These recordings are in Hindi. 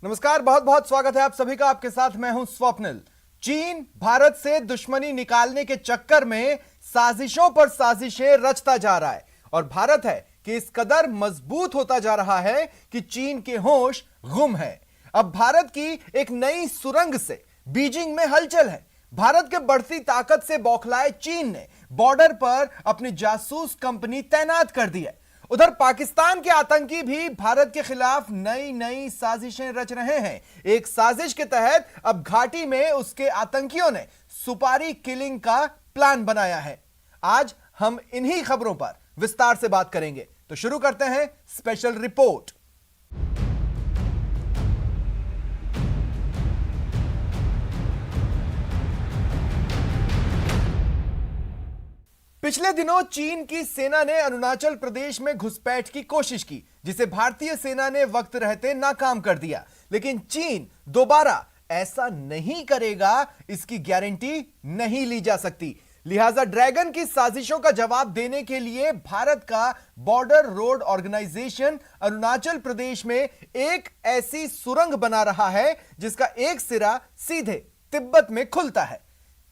नमस्कार, बहुत बहुत स्वागत है आप सभी का। आपके साथ मैं हूं स्वप्निल। चीन भारत से दुश्मनी निकालने के चक्कर में साजिशों पर साजिशें रचता जा रहा है और भारत है कि इस कदर मजबूत होता जा रहा है कि चीन के होश गुम है। अब भारत की एक नई सुरंग से बीजिंग में हलचल है। भारत के बढ़ती ताकत से बौखलाए चीन ने बॉर्डर पर अपनी जासूस कंपनी तैनात कर दी है। उधर पाकिस्तान के आतंकी भी भारत के खिलाफ नई नई साजिशें रच रहे हैं। एक साजिश के तहत अब घाटी में उसके आतंकियों ने सुपारी किलिंग का प्लान बनाया है। आज हम इन्हीं खबरों पर विस्तार से बात करेंगे, तो शुरू करते हैं स्पेशल रिपोर्ट। पिछले दिनों चीन की सेना ने अरुणाचल प्रदेश में घुसपैठ की कोशिश की, जिसे भारतीय सेना ने वक्त रहते नाकाम कर दिया। लेकिन चीन दोबारा ऐसा नहीं करेगा, इसकी गारंटी नहीं ली जा सकती। लिहाजा ड्रैगन की साजिशों का जवाब देने के लिए भारत का border road organisation Arunachal Pradesh में एक ऐसी सुरंग बना रहा है जिसका एक सिरा सीधे तिब्बत में खुलता है।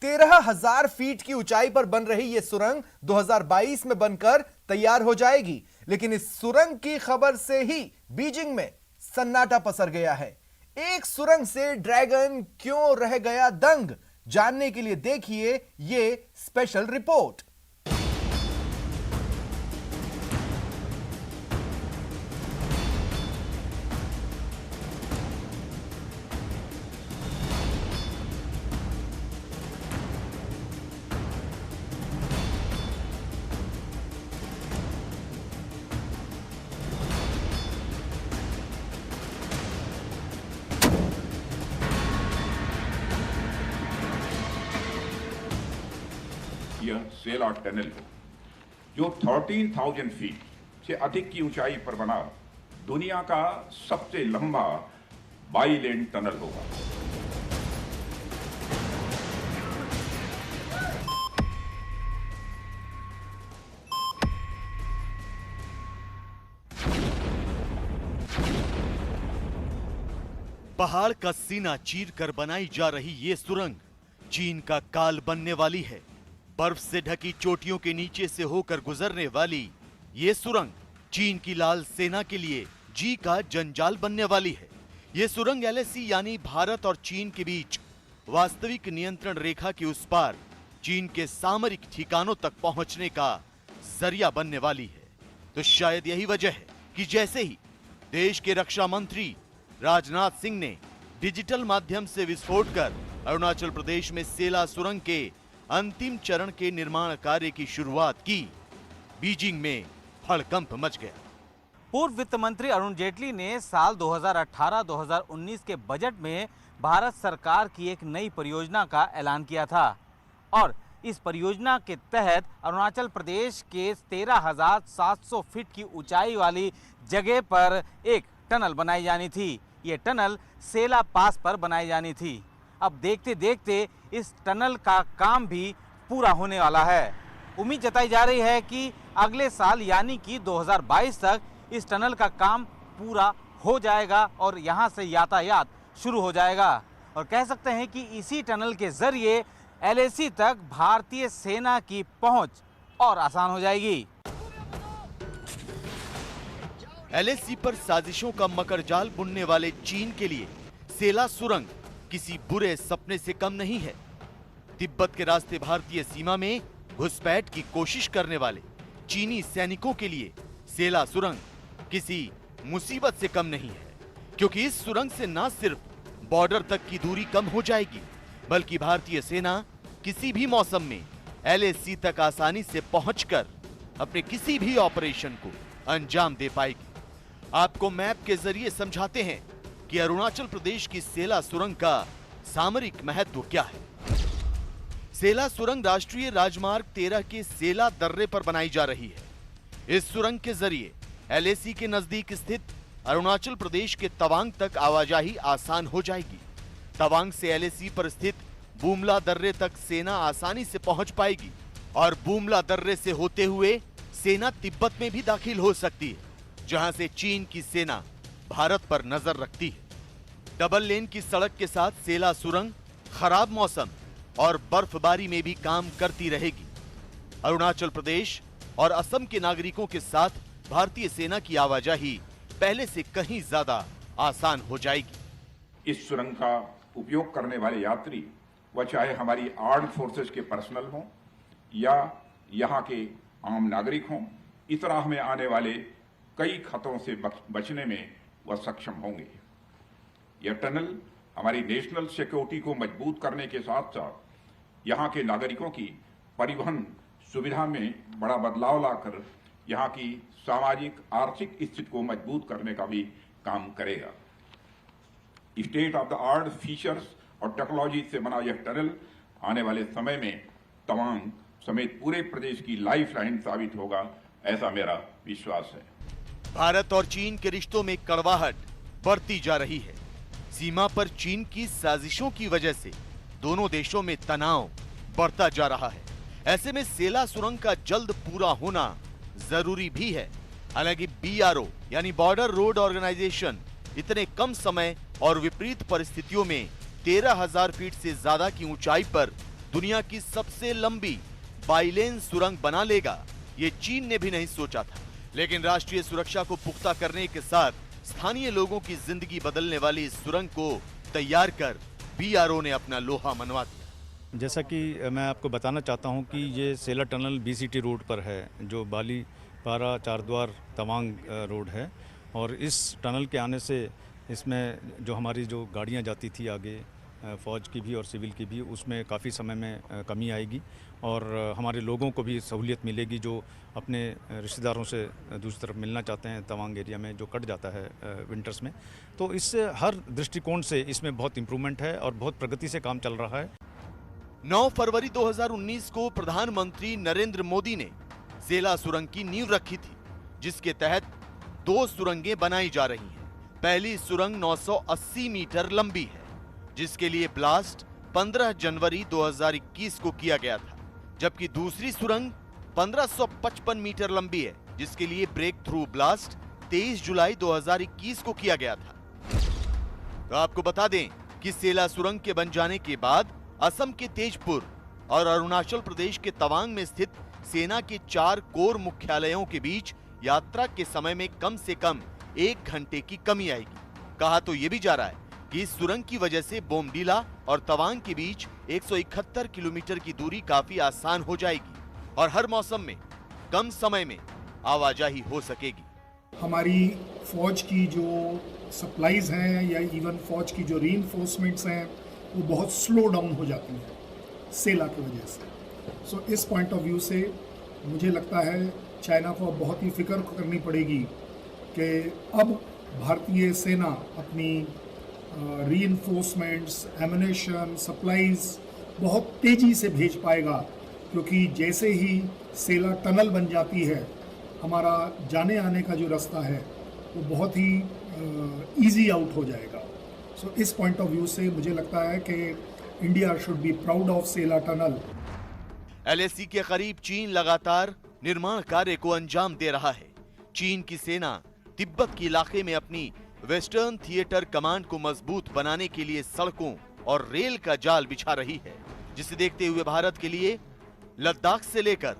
13,000 फीट की ऊंचाई पर बन रही यह सुरंग 2022 में बनकर तैयार हो जाएगी। लेकिन इस सुरंग की खबर से ही बीजिंग में सन्नाटा पसर गया है। एक सुरंग से ड्रैगन क्यों रह गया दंग, जानने के लिए देखिए यह स्पेशल रिपोर्ट। यह सेला टनल हो जो 13,000 फीट से अधिक की ऊंचाई पर बना दुनिया का सबसे लंबा बाई लेन टनल होगा। पहाड़ का सीना चीरकर बनाई जा रही ये सुरंग चीन का काल बनने वाली है। बर्फ से ढकी चोटियों के नीचे से होकर गुजरने वाली ये सुरंग चीन की लाल सेना के लिए जी का जंजाल बनने वाली है। ये सुरंग एलएसी यानी भारत और चीन के बीच वास्तविक नियंत्रण रेखा के उस पार चीन के सामरिक ठिकानों तक पहुंचने का जरिया बनने वाली है। तो शायद यही वजह है कि जैसे ही देश के रक्षा मंत्री राजनाथ सिंह ने डिजिटल माध्यम से विस्फोट कर अरुणाचल प्रदेश में सेला सुरंग के अंतिम चरण के निर्माण कार्य की शुरुआत की, बीजिंग में हड़कंप मच गया। पूर्व वित्त मंत्री अरुण जेटली ने साल 2018-2019 के बजट में भारत सरकार की एक नई परियोजना का ऐलान किया था और इस परियोजना के तहत अरुणाचल प्रदेश के 13,700 फीट की ऊंचाई वाली जगह पर एक टनल बनाई जानी थी। ये टनल सेला पास पर बनाई जानी थी। अब देखते देखते इस टनल का काम भी पूरा होने वाला है। उम्मीद जताई जा रही है कि अगले साल यानी कि 2022 तक इस टनल का काम पूरा हो जाएगा और यहाँ से यातायात शुरू हो जाएगा। और कह सकते हैं कि इसी टनल के जरिए एलएसी तक भारतीय सेना की पहुंच और आसान हो जाएगी। एलएसी पर साजिशों का मकरजाल बुनने वाले चीन के लिए सेला सुरंग किसी बुरे सपने से कम नहीं है। तिब्बत के रास्ते भारतीय सीमा में घुसपैठ की कोशिश करने वाले चीनी सैनिकों के लिए सेला सुरंग किसी मुसीबत से कम नहीं है, क्योंकि इस सुरंग से न सिर्फ बॉर्डर तक की दूरी कम हो जाएगी, बल्कि भारतीय सेना किसी भी मौसम में एलएसी तक आसानी से पहुंचकर अपने किसी भी ऑपरेशन को अंजाम दे पाएगी। आपको मैप के जरिए समझाते हैं कि अरुणाचल प्रदेश की सेला सुरंग का सामरिक महत्व क्या है। सेला सुरंग राष्ट्रीय राजमार्ग 13 के सेला दर्रे पर बनाई जा रही है। इस सुरंग के जरिए एलएसी के नजदीक स्थित अरुणाचल प्रदेश के तवांग तक आवाजाही आसान हो जाएगी। तवांग से एलएसी पर स्थित बूमला दर्रे तक सेना आसानी से पहुंच पाएगी और बूमला दर्रे से होते हुए सेना तिब्बत में भी दाखिल हो सकती है, जहां से चीन की सेना भारत पर नजर रखती है। डबल लेन की सड़क के साथ सेला सुरंग खराब मौसम और बर्फबारी में भी काम करती रहेगी। अरुणाचल प्रदेश और असम के नागरिकों के साथ भारतीय सेना की आवाजाही पहले से कहीं ज्यादा आसान हो जाएगी। इस सुरंग का उपयोग करने वाले यात्री, वह चाहे हमारी आर्म्ड फोर्सेस के पर्सनल हों या यहाँ के आम नागरिक हों, इस राह में आने वाले कई खतरों से बचने में वह सक्षम होंगे। यह टनल हमारी नेशनल सिक्योरिटी को मजबूत करने के साथ साथ यहाँ के नागरिकों की परिवहन सुविधा में बड़ा बदलाव लाकर यहाँ की सामाजिक आर्थिक स्थिति को मजबूत करने का भी काम करेगा। State of the art features और टेक्नोलॉजी से बना यह टनल आने वाले समय में तवांग समेत पूरे प्रदेश की लाइफलाइन साबित होगा, ऐसा मेरा विश्वास है। भारत और चीन के रिश्तों में कड़वाहट बढ़ती जा रही है। सीमा पर चीन की साजिशों की वजह से दोनों देशों में तनाव बढ़ता जा रहा है। ऐसे में सेला सुरंग का जल्द पूरा होना जरूरी भी है। हालांकि BRO यानी बॉर्डर रोड ऑर्गेनाइजेशन इतने कम समय और विपरीत परिस्थितियों में 13,000 फीट से ज्यादा की ऊंचाई पर दुनिया की सबसे लंबी बाइलेन सुरंग बना लेगा, ये चीन ने भी नहीं सोचा था। लेकिन राष्ट्रीय सुरक्षा को पुख्ता करने के साथ स्थानीय लोगों की जिंदगी बदलने वाली इस सुरंग को तैयार कर BRO ने अपना लोहा मनवा दिया। जैसा कि मैं आपको बताना चाहता हूं कि ये सेला टनल BCT रोड पर है, जो बाली पारा चारद्वार तवांग रोड है। और इस टनल के आने से इसमें जो हमारी जो गाड़ियां जाती थी आगे, फ़ौज की भी और सिविल की भी, उसमें काफ़ी समय में कमी आएगी और हमारे लोगों को भी सहूलियत मिलेगी जो अपने रिश्तेदारों से दूसरी तरफ मिलना चाहते हैं तवांग एरिया में, जो कट जाता है विंटर्स में। तो इससे हर दृष्टिकोण से इसमें बहुत इम्प्रूवमेंट है और बहुत प्रगति से काम चल रहा है। 9 फरवरी 2019 को प्रधानमंत्री नरेंद्र मोदी ने सेला सुरंग की नींव रखी थी, जिसके तहत 2 सुरंगें बनाई जा रही हैं। पहली सुरंग 980 मीटर लंबी है, जिसके लिए ब्लास्ट 15 जनवरी 2021 को किया गया था, जबकि दूसरी सुरंग 1555 मीटर लंबी है, जिसके लिए ब्रेक थ्रू ब्लास्ट 23 जुलाई 2021 को किया गया था। तो आपको बता दें कि सेला सुरंग के बन जाने के बाद असम के तेजपुर और अरुणाचल प्रदेश के तवांग में स्थित सेना के 4 कोर मुख्यालयों के बीच यात्रा के समय में कम से कम 1 घंटे की कमी आएगी। कहा तो यह भी जा रहा है कि इस सुरंग की वजह से बोमडीला और तवांग के बीच 171 किलोमीटर की दूरी काफी आसान हो जाएगी और हर मौसम में कम समय में आवाजाही हो सकेगी। हमारी फौज की जो सप्लाईज हैं या इवन फौज की जो रीइंफोर्समेंट्स हैं वो बहुत स्लो डाउन हो जाती हैं सेला की वजह से। सो इस पॉइंट ऑफ व्यू से मुझे लगता है चाइना को अब बहुत ही फिक्र करनी पड़ेगी कि अब भारतीय सेना अपनी रीइंफोर्समेंट्स, एमुनेशन, सप्लाईज बहुत तेज़ी से भेज पाएगा, क्योंकि जैसे ही सेला टनल बन जाती है हमारा जाने आने का जो रास्ता है वो बहुत ही इजी आउट हो जाएगा। सो इस पॉइंट ऑफ व्यू से मुझे लगता है कि India should be proud of Sela tunnel. LAC के करीब चीन लगातार निर्माण कार्य को अंजाम दे रहा है। चीन की सेना तिब्बत के इलाके में अपनी वेस्टर्न थिएटर कमांड को मजबूत बनाने के लिए सड़कों और रेल का जाल बिछा रही है, जिसे देखते हुए भारत के लिए लद्दाख से लेकर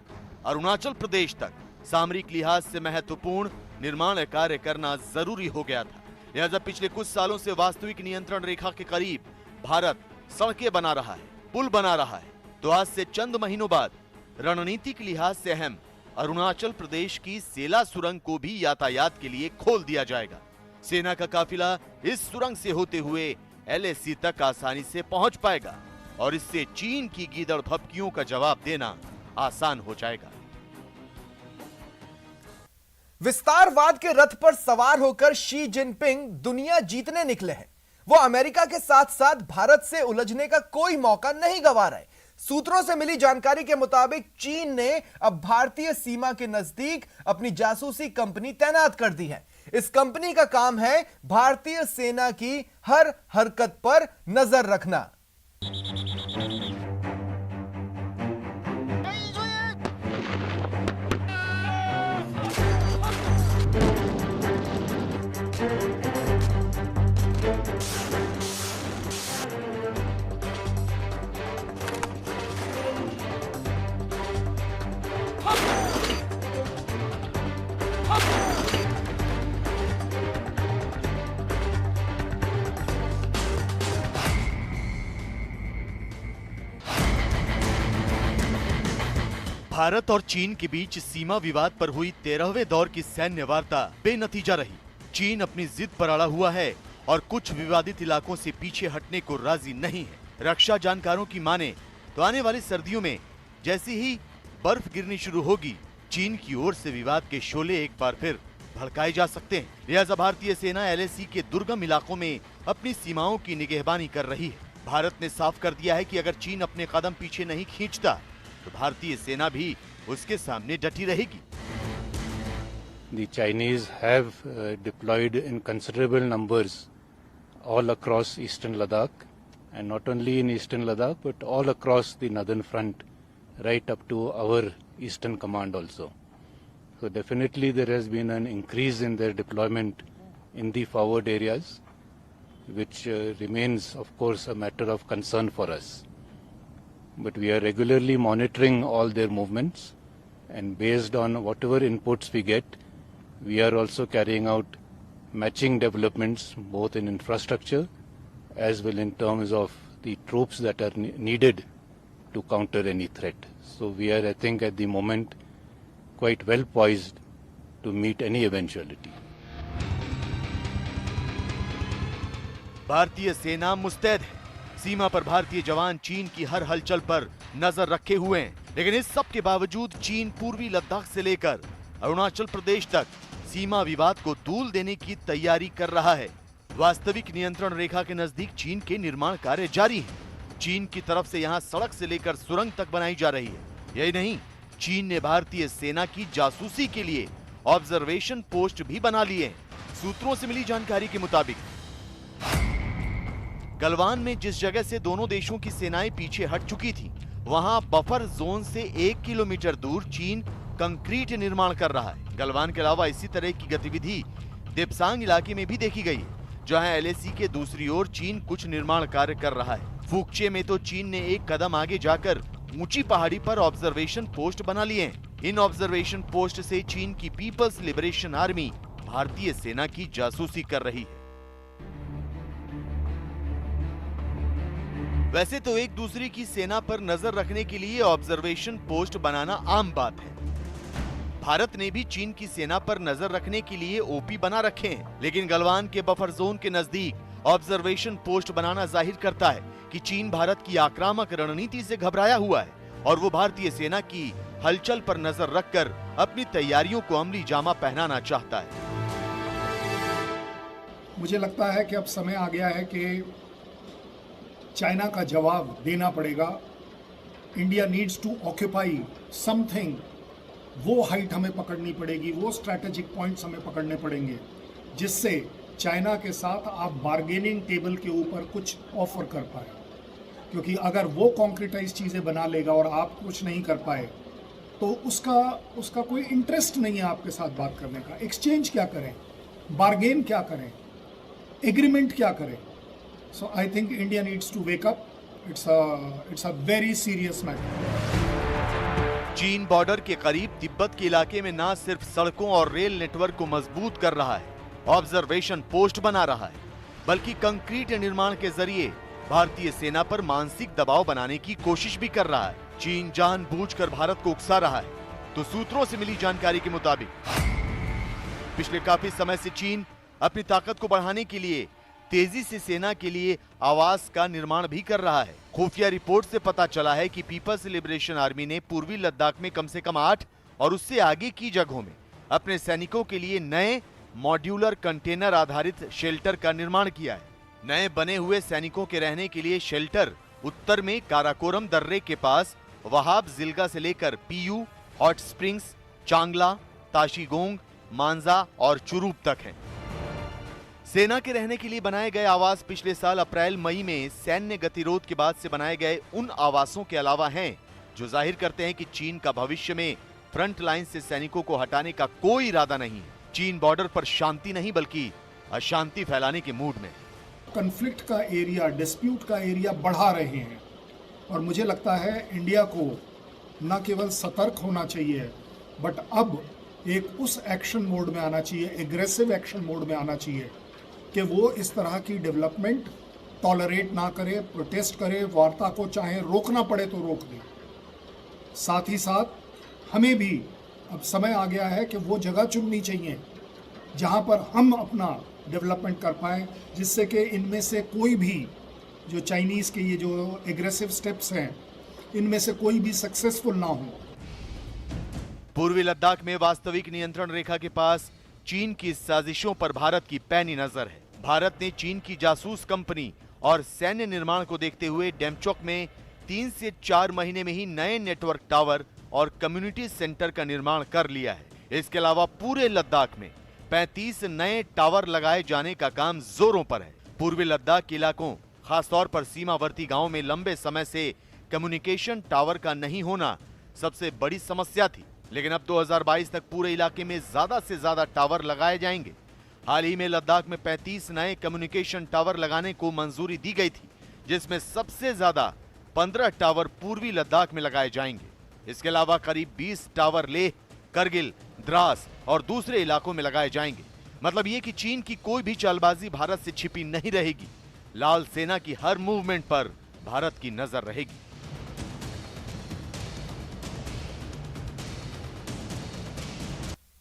अरुणाचल प्रदेश तक सामरिक लिहाज से महत्वपूर्ण निर्माण कार्य करना जरूरी हो गया था। लिहाजा पिछले कुछ सालों से वास्तविक नियंत्रण रेखा के करीब भारत सड़कें बना रहा है, पुल बना रहा है। तो आज से चंद महीनों बाद रणनीतिक लिहाज से अहम अरुणाचल प्रदेश की सेला सुरंग को भी यातायात के लिए खोल दिया जाएगा। सेना का काफिला इस सुरंग से होते हुए LAC तक आसानी से पहुंच पाएगा और इससे चीन की गीदड़ धपकियों का जवाब देना आसान हो जाएगा। विस्तारवाद के रथ पर सवार होकर शी जिनपिंग दुनिया जीतने निकले हैं। वो अमेरिका के साथ साथ भारत से उलझने का कोई मौका नहीं गंवा रहे। सूत्रों से मिली जानकारी के मुताबिक चीन ने अब भारतीय सीमा के नजदीक अपनी जासूसी कंपनी तैनात कर दी है। इस कंपनी का काम है भारतीय सेना की हर हरकत पर नजर रखना। भारत और चीन के बीच सीमा विवाद पर हुई 13वें दौर की सैन्य वार्ता बेनतीजा रही। चीन अपनी जिद पर अड़ा हुआ है और कुछ विवादित इलाकों से पीछे हटने को राजी नहीं है। रक्षा जानकारों की माने तो आने वाली सर्दियों में जैसी ही बर्फ गिरनी शुरू होगी, चीन की ओर से विवाद के शोले एक बार फिर भड़काए जा सकते हैं। लिहाजा भारतीय सेना LAC के दुर्गम इलाकों में अपनी सीमाओं की निगहबानी कर रही है। भारत ने साफ कर दिया है कि अगर चीन अपने कदम पीछे नहीं खींचता तो भारतीय सेना भी उसके सामने डटी रहेगी। The Chinese have deployed in considerable numbers all across eastern Ladakh, and not only in eastern Ladakh but all across the northern front, right up to our eastern command also. So definitely there has been an increase in their deployment in the forward areas, which remains of course a matter of concern for us. But we are regularly monitoring all their movements, and based on whatever inputs we get, we are also carrying out matching developments both in infrastructure as well in terms of the troops that are needed to counter any threat. So we are, I think, at the moment quite well poised to meet any eventuality. भारतीय सेना मुस्तैद है। सीमा पर भारतीय जवान चीन की हर हलचल पर नजर रखे हुए हैं, लेकिन इस सब के बावजूद चीन पूर्वी लद्दाख से लेकर अरुणाचल प्रदेश तक सीमा विवाद को दूल देने की तैयारी कर रहा है। वास्तविक नियंत्रण रेखा के नजदीक चीन के निर्माण कार्य जारी है। चीन की तरफ से यहां सड़क से लेकर सुरंग तक बनाई जा रही है। यही नहीं, चीन ने भारतीय सेना की जासूसी के लिए ऑब्जर्वेशन पोस्ट भी बना लिए हैं। सूत्रों से मिली जानकारी के मुताबिक गलवान में जिस जगह से दोनों देशों की सेनाएं पीछे हट चुकी थी, वहां बफर जोन से 1 किलोमीटर दूर चीन कंक्रीट निर्माण कर रहा है। गलवान के अलावा इसी तरह की गतिविधि देपसांग इलाके में भी देखी गई है, जहां LAC के दूसरी ओर चीन कुछ निर्माण कार्य कर रहा है। फुकचे में तो चीन ने एक कदम आगे जाकर ऊंची पहाड़ी पर ऑब्जर्वेशन पोस्ट बना लिए हैं। इन ऑब्जर्वेशन पोस्ट से चीन की पीपल्स लिबरेशन आर्मी भारतीय सेना की जासूसी कर रही है। वैसे तो एक दूसरे की सेना पर नजर रखने के लिए ऑब्जर्वेशन पोस्ट बनाना आम बात है। भारत ने भी चीन की सेना पर नजर रखने के लिए OP बना रखे हैं, लेकिन गलवान के बफर जोन के नजदीक ऑब्जर्वेशन पोस्ट बनाना जाहिर करता है कि चीन भारत की आक्रामक रणनीति से घबराया हुआ है और वो भारतीय सेना की हलचल पर नजर रखकर अपनी तैयारियों को अमली जामा पहनाना चाहता है। मुझे लगता है कि अब समय आ गया है कि चाइना का जवाब देना पड़ेगा। India needs to occupy something. वो हाइट हमें पकड़नी पड़ेगी, वो स्ट्रैटेजिक पॉइंट्स हमें पकड़ने पड़ेंगे, जिससे चाइना के साथ आप बार्गेनिंग टेबल के ऊपर कुछ ऑफर कर पाए। क्योंकि अगर वो कॉन्क्रीटाइज चीज़ें बना लेगा और आप कुछ नहीं कर पाए तो उसका कोई इंटरेस्ट नहीं है आपके साथ बात करने का। एक्सचेंज क्या करें, बार्गेन क्या करें, एग्रीमेंट क्या करें। So I think India needs to wake up. It's a very serious matter. चीन बॉर्डर के करीब तिब्बत के इलाके में न सिर्फ सड़कों और रेल नेटवर्क को मजबूत कर रहा है, ऑब्जर्वेशन पोस्ट बना रहा है, बल्कि कंक्रीट निर्माण के जरिए भारतीय सेना पर मानसिक दबाव बनाने की कोशिश भी कर रहा है। चीन जानबूझकर भारत को उकसा रहा है। तो सूत्रों से मिली जानकारी के मुताबिक पिछले काफी समय से चीन अपनी ताकत को बढ़ाने के लिए तेजी से सेना के लिए आवास का निर्माण भी कर रहा है। खुफिया रिपोर्ट से पता चला है कि पीपल्स लिबरेशन आर्मी ने पूर्वी लद्दाख में कम से कम 8 और उससे आगे की जगहों में अपने सैनिकों के लिए नए मॉड्यूलर कंटेनर आधारित शेल्टर का निर्माण किया है। नए बने हुए सैनिकों के रहने के लिए शेल्टर उत्तर में काराकोरम दर्रे के पास वहाब जिलगा से लेकर PU, हॉट स्प्रिंग्स, चांगला, ताशीगोंग, मांजा और चुरूप तक हैं। सेना के रहने के लिए बनाए गए आवास पिछले साल अप्रैल-मई में सैन्य गतिरोध के बाद से बनाए गए उन आवासों के अलावा हैं जो जाहिर करते हैं कि चीन का भविष्य में फ्रंट लाइन से सैनिकों को हटाने का कोई इरादा नहीं है। चीन बॉर्डर पर शांति नहीं बल्कि अशांति फैलाने के मूड में। कॉन्फ्लिक्ट का एरिया, डिस्प्यूट का एरिया बढ़ा रहे हैं और मुझे लगता है इंडिया को न केवल सतर्क होना चाहिए बट अब एक उस एक्शन मोड में आना चाहिए, एग्रेसिव एक्शन मोड में आना चाहिए कि वो इस तरह की डेवलपमेंट टॉलरेट ना करे, प्रोटेस्ट करे, वार्ता को चाहे रोकना पड़े तो रोक दे। साथ ही साथ हमें भी अब समय आ गया है कि वो जगह चुननी चाहिए जहाँ पर हम अपना डेवलपमेंट कर पाएँ, जिससे कि इनमें से कोई भी जो चाइनीज़ के ये जो एग्रेसिव स्टेप्स हैं इनमें से कोई भी सक्सेसफुल ना हो। पूर्वी लद्दाख में वास्तविक नियंत्रण रेखा के पास चीन की साजिशों पर भारत की पैनी नजर है। भारत ने चीन की जासूस कंपनी और सैन्य निर्माण को देखते हुए डेमचोक में 3 से 4 महीने में ही नए नेटवर्क टावर और कम्युनिटी सेंटर का निर्माण कर लिया है। इसके अलावा पूरे लद्दाख में 35 नए टावर लगाए जाने का काम जोरों पर है। पूर्वी लद्दाख के इलाकों, खासतौर पर सीमावर्ती गांवों में लंबे समय से कम्युनिकेशन टावर का नहीं होना सबसे बड़ी समस्या थी, लेकिन अब 2022 तक पूरे इलाके में ज्यादा से ज्यादा टावर लगाए जाएंगे। हाल ही में लद्दाख में 35 नए कम्युनिकेशन टावर लगाने को मंजूरी दी गई थी, जिसमें सबसे ज्यादा 15 टावर पूर्वी लद्दाख में लगाए जाएंगे। इसके अलावा करीब 20 टावर लेह, करगिल, द्रास और दूसरे इलाकों में लगाए जाएंगे। मतलब ये कि चीन की कोई भी चालबाजी भारत से छिपी नहीं रहेगी। लाल सेना की हर मूवमेंट पर भारत की नजर रहेगी।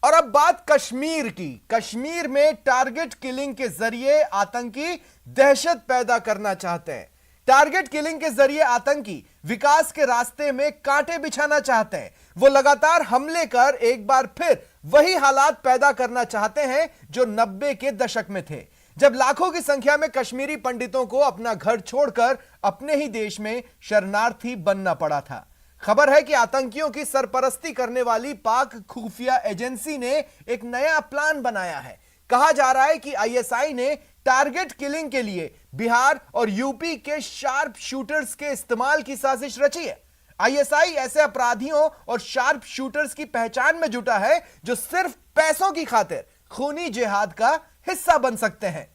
और अब बात कश्मीर की। कश्मीर में टारगेट किलिंग के जरिए आतंकी दहशत पैदा करना चाहते हैं। टारगेट किलिंग के जरिए आतंकी विकास के रास्ते में कांटे बिछाना चाहते हैं। वो लगातार हमले कर एक बार फिर वही हालात पैदा करना चाहते हैं जो 90 के दशक में थे, जब लाखों की संख्या में कश्मीरी पंडितों को अपना घर छोड़कर अपने ही देश में शरणार्थी बनना पड़ा था। खबर है कि आतंकियों की सरपरस्ती करने वाली पाक खुफिया एजेंसी ने एक नया प्लान बनाया है। कहा जा रहा है कि आईएसआई ने टारगेट किलिंग के लिए बिहार और यूपी के शार्प शूटर्स के इस्तेमाल की साजिश रची है। आईएसआई ऐसे अपराधियों और शार्प शूटर्स की पहचान में जुटा है जो सिर्फ पैसों की खातिर खूनी जिहाद का हिस्सा बन सकते हैं।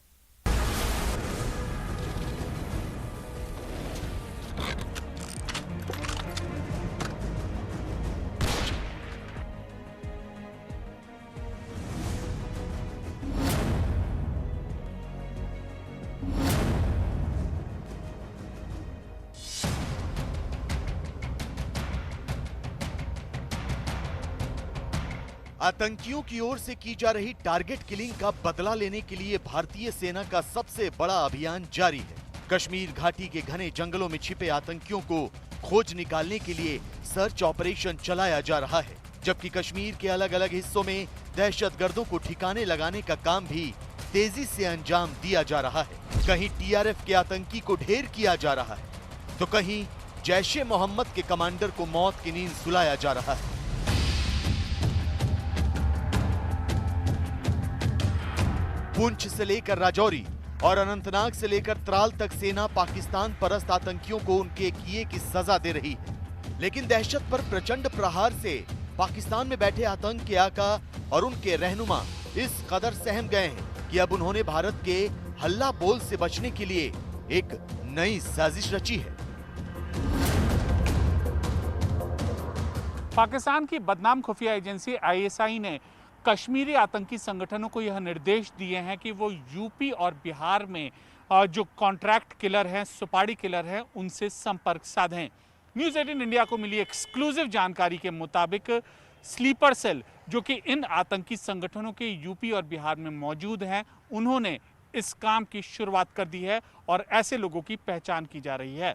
आतंकियों की ओर से की जा रही टारगेट किलिंग का बदला लेने के लिए भारतीय सेना का सबसे बड़ा अभियान जारी है। कश्मीर घाटी के घने जंगलों में छिपे आतंकियों को खोज निकालने के लिए सर्च ऑपरेशन चलाया जा रहा है, जबकि कश्मीर के अलग अलग हिस्सों में दहशतगर्दों को ठिकाने लगाने का काम भी तेजी से अंजाम दिया जा रहा है। कहीं टीआरएफ के आतंकी को ढेर किया जा रहा है, तो कहीं जैश ए मोहम्मद के कमांडर को मौत की नींद सुलाया जा रहा है। पुंछ से लेकर राजौरी और अनंतनाग से लेकर त्राल तक सेना पाकिस्तान परस्त आतंकियों को उनके किए की सजा दे रही है, लेकिन दहशत पर प्रचंड प्रहार से पाकिस्तान में बैठे आतंक के आका और उनके रहनुमा इस कदर सहम गए हैं कि अब उन्होंने भारत के हल्ला बोल से बचने के लिए एक नई साजिश रची है। पाकिस्तान की बदनाम खुफिया एजेंसी आईएसआई ने कश्मीरी आतंकी संगठनों को यह निर्देश दिए हैं कि वो यूपी और बिहार में जो कॉन्ट्रैक्ट किलर हैं, सुपारी किलर हैं, उनसे संपर्क साधें। न्यूज़ 18 इंडिया को मिली एक्सक्लूसिव जानकारी के मुताबिक स्लीपर सेल जो कि इन आतंकी संगठनों के यूपी और बिहार में मौजूद हैं, उन्होंने इस काम की शुरुआत कर दी है और ऐसे लोगों की पहचान की जा रही है।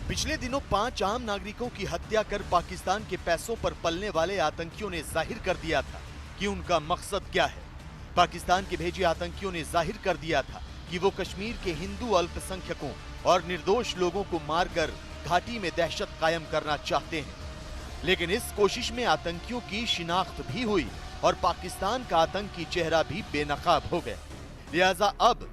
पिछले दिनों 5 आम नागरिकों की हत्या कर पाकिस्तान के पैसों पर पलने वाले आतंकियों ने जाहिर कर दिया था कि उनका मकसद क्या है। पाकिस्तान के भेजे आतंकियों ने जाहिर कर दिया था कि वो कश्मीर के हिंदू अल्पसंख्यकों और निर्दोष लोगों को मारकर घाटी में दहशत कायम करना चाहते हैं। लेकिन इस कोशिश में आतंकियों की शिनाख्त भी हुई और पाकिस्तान का आतंकी चेहरा भी बेनकाब हो गया। लिहाजा अब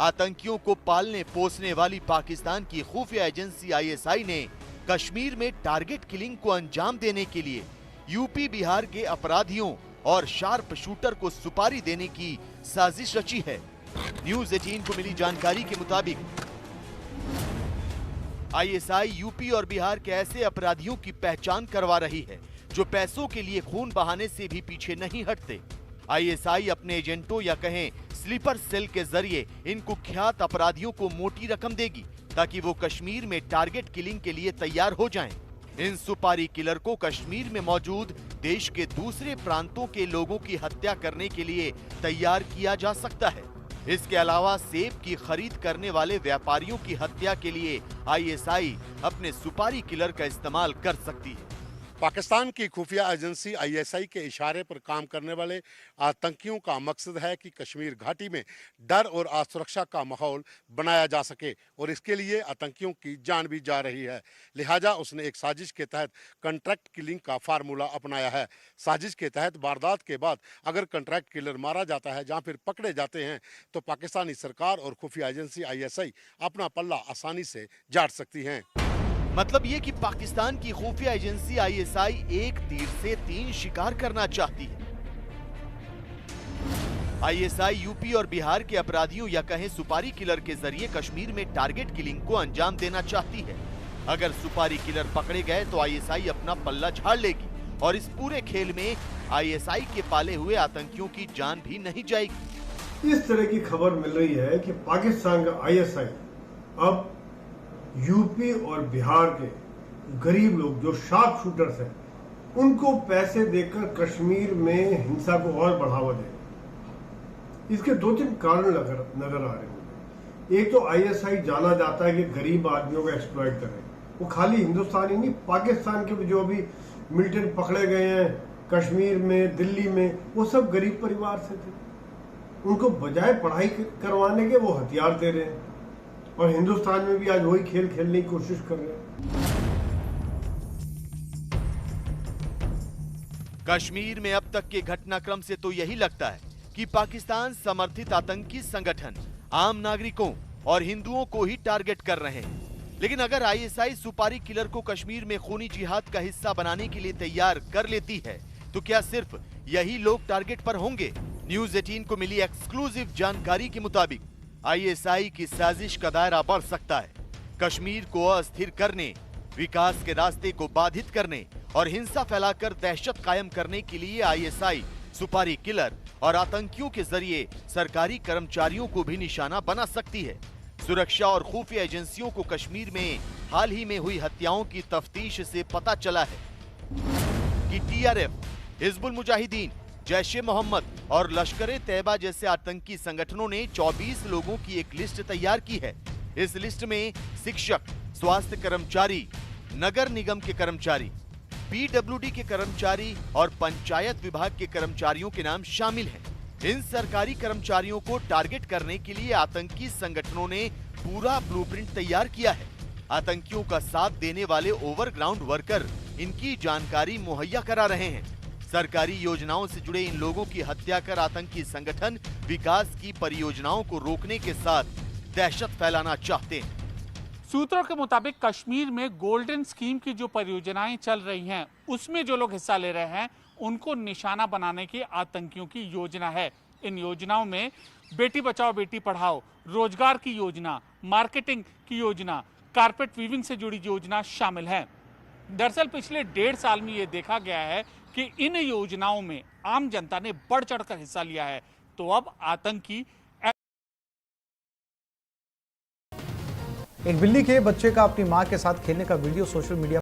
आतंकियों को पालने पोसने वाली पाकिस्तान की खुफिया एजेंसी आईएसआई ने कश्मीर में टारगेट किलिंग को अंजाम देने के लिए यूपी बिहार के अपराधियों और शार्प शूटर को सुपारी देने की साजिश रची है। न्यूज़ 18 को मिली जानकारी के मुताबिक आईएसआई यूपी और बिहार के ऐसे अपराधियों की पहचान करवा रही है जो पैसों के लिए खून बहाने से भी पीछे नहीं हटते। आईएसआई अपने एजेंटों या कहें स्लीपर सेल के जरिए इन कुख्यात अपराधियों को मोटी रकम देगी ताकि वो कश्मीर में टारगेट किलिंग के लिए तैयार हो जाएं। इन सुपारी किलर को कश्मीर में मौजूद देश के दूसरे प्रांतों के लोगों की हत्या करने के लिए तैयार किया जा सकता है। इसके अलावा सेब की खरीद करने वाले व्यापारियों की हत्या के लिए आईएसआई अपने सुपारी किलर का इस्तेमाल कर सकती है। पाकिस्तान की खुफिया एजेंसी आईएसआई के इशारे पर काम करने वाले आतंकियों का मकसद है कि कश्मीर घाटी में डर और असुरक्षा का माहौल बनाया जा सके और इसके लिए आतंकियों की जान भी जा रही है। लिहाजा उसने एक साजिश के तहत कॉन्ट्रैक्ट किलिंग का फार्मूला अपनाया है। साजिश के तहत वारदात के बाद अगर कॉन्ट्रैक्ट किलर मारा जाता है, जहां फिर पकड़े जाते हैं, तो पाकिस्तानी सरकार और खुफिया एजेंसी आईएसआई अपना पल्ला आसानी से झाड़ सकती हैं। मतलब ये कि पाकिस्तान की खुफिया एजेंसी आईएसआई एक तीर से 3 शिकार करना चाहती है। आईएसआई यूपी और बिहार के अपराधियों या कहें सुपारी किलर के जरिए कश्मीर में टारगेट किलिंग को अंजाम देना चाहती है। अगर सुपारी किलर पकड़े गए तो आईएसआई अपना पल्ला झाड़ लेगी और इस पूरे खेल में आईएसआई के पाले हुए आतंकियों की जान भी नहीं जाएगी। इस तरह की खबर मिल रही है कि पाकिस्तान का आईएसआई अब यूपी और बिहार के गरीब लोग जो शार्प शूटर्स हैं, उनको पैसे देकर कश्मीर में हिंसा को और बढ़ावा देगा। इसके 2-3 कारण नजर आ रहे हैं। एक तो आईएसआई जाना जाता है कि गरीब आदमियों को एक्सप्लॉइट करे। वो खाली हिंदुस्तानी नहीं, पाकिस्तान के जो अभी मिलिटेंट पकड़े गए हैं कश्मीर में, दिल्ली में, वो सब गरीब परिवार से थे। उनको बजाय पढ़ाई करवाने के वो हथियार दे रहे हैं और हिंदुस्तान में भी आज वही खेल खेलने की कोशिश कर रहे हैं। कश्मीर में अब तक के घटनाक्रम से तो यही लगता है कि पाकिस्तान समर्थित आतंकी संगठन आम नागरिकों और हिंदुओं को ही टारगेट कर रहे हैं। लेकिन अगर आईएसआई सुपारी किलर को कश्मीर में खूनी जिहाद का हिस्सा बनाने के लिए तैयार कर लेती है, तो क्या सिर्फ यही लोग टारगेट पर होंगे? न्यूज़ 18 को मिली एक्सक्लूसिव जानकारी के मुताबिक आईएसआई की साजिश का दायरा बढ़ सकता है। कश्मीर को अस्थिर करने, विकास के रास्ते को बाधित करने और हिंसा फैलाकर दहशत कायम करने के लिए आईएसआई सुपारी किलर और आतंकियों के जरिए सरकारी कर्मचारियों को भी निशाना बना सकती है। सुरक्षा और खुफिया एजेंसियों को कश्मीर में हाल ही में हुई हत्याओं की तफ्तीश से पता चला है कि टीआरएफ, हिजबुल मुजाहिदीन, जैश ए मोहम्मद और लश्कर-ए तैयबा जैसे आतंकी संगठनों ने 24 लोगों की एक लिस्ट तैयार की है। इस लिस्ट में शिक्षक, स्वास्थ्य कर्मचारी, नगर निगम के कर्मचारी, पीडब्ल्यूडी के कर्मचारी और पंचायत विभाग के कर्मचारियों के नाम शामिल हैं। इन सरकारी कर्मचारियों को टारगेट करने के लिए आतंकी संगठनों ने पूरा ब्लूप्रिंट तैयार किया है। आतंकियों का साथ देने वाले ओवरग्राउंड वर्कर इनकी जानकारी मुहैया करा रहे हैं। सरकारी योजनाओं से जुड़े इन लोगों की हत्या कर आतंकी संगठन विकास की परियोजनाओं को रोकने के साथ दहशत फैलाना चाहते हैं। सूत्रों के मुताबिक कश्मीर में गोल्डन स्कीम की जो परियोजनाएं चल रही हैं, उसमें जो लोग हिस्सा ले रहे हैं उनको निशाना बनाने की आतंकियों की योजना है। इन योजनाओं में बेटी बचाओ बेटी पढ़ाओ, रोजगार की योजना, मार्केटिंग की योजना, कारपेट वीविंग से जुड़ी योजना शामिल है। दरअसल पिछले 1.5 साल में ये देखा गया है कि इन योजनाओं में आम जनता ने बढ़ चढ़कर हिस्सा लिया है। तो अब आतंकी एक बिल्ली के बच्चे का अपनी मां के साथ खेलने का वीडियो सोशल मीडिया